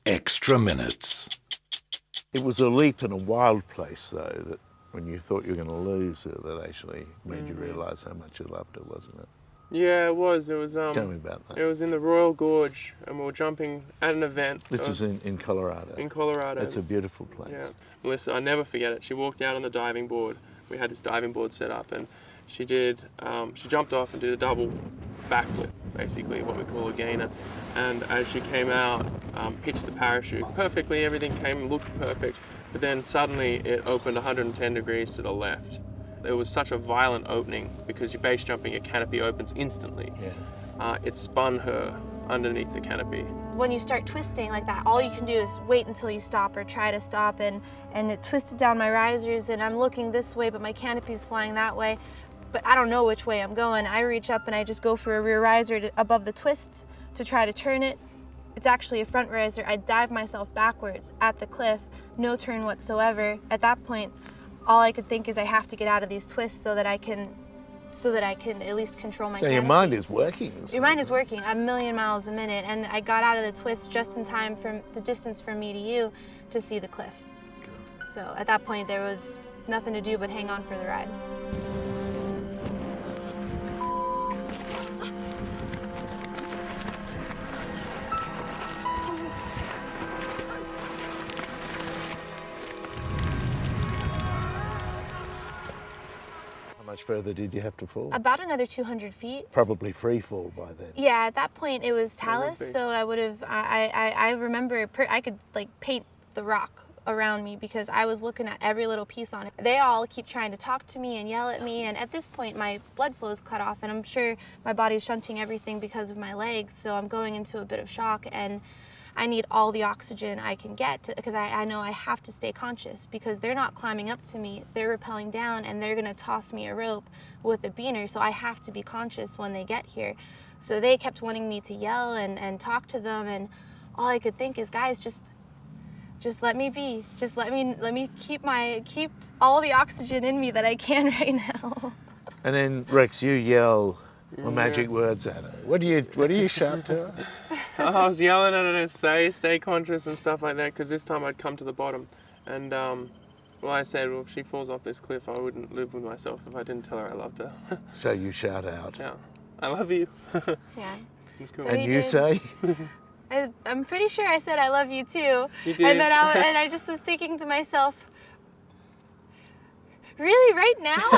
Extra Minutes. It was a leap in a wild place, though, that when you thought you were going to lose her, that actually made you realise how much you loved her, wasn't it? Yeah, it was. It was. Tell me about that. It was in the Royal Gorge, and we were jumping at an event. This is in Colorado. in Colorado. It's a beautiful Yeah, place. Melissa, I never forget it. She walked out on the diving board. We had this diving board set up, and she did. She jumped off and did a double backflip, basically what we call a gainer. And as she came out, pitched the parachute perfectly. Everything looked perfect. But then suddenly it opened 110 degrees to the left. It was such a violent opening because you're base jumping, your canopy opens instantly. Yeah. It spun her underneath the canopy. When you start twisting like that, all you can do is wait until you stop or try to stop, and it twisted down my risers, and I'm looking this way, but my canopy's flying that way. But I don't know which way I'm going. I reach up and I just go for a rear riser above the twist to try to turn it. It's actually a front riser. I dive myself backwards at the cliff, no turn whatsoever. At that point, all I could think is I have to get out of these twists so that I can at least control my canopy. Your mind is working. Your mind is working a million miles a minute, and I got out of the twist just in time from the distance from me to you to see the cliff. So at that point, there was nothing to do but hang on for the ride. How much further did you have to fall? About another 200 feet. Probably free fall by then. Yeah, at that point it was talus, be. so I would have. I remember I could like paint the rock around me because I was looking at every little piece on it. They all keep trying to talk to me and yell at me, and at this point my blood flow is cut off, and I'm sure my body's shunting everything because of my legs, so I'm going into a bit of shock, and I need all the oxygen I can get because I know I have to stay conscious because they're not climbing up to me, they're rappelling down, and they're gonna toss me a rope with a beaner, so I have to be conscious when they get here. So they kept wanting me to yell and talk to them, and all I could think is, guys, just let me be. Just let me keep all the oxygen in me that I can right now. And then Rex, you yell the magic words at her. What do you shout to her? I was yelling at her to stay conscious and stuff like that, because this time I'd come to the bottom. And well, I said, well, if she falls off this cliff, I wouldn't live with myself if I didn't tell her I loved her. So you shout out. Yeah, I love you. Yeah. It's cool. So And he you did. say? I'm pretty sure I said I love you too. You did. And then I just was thinking to myself, really, right now?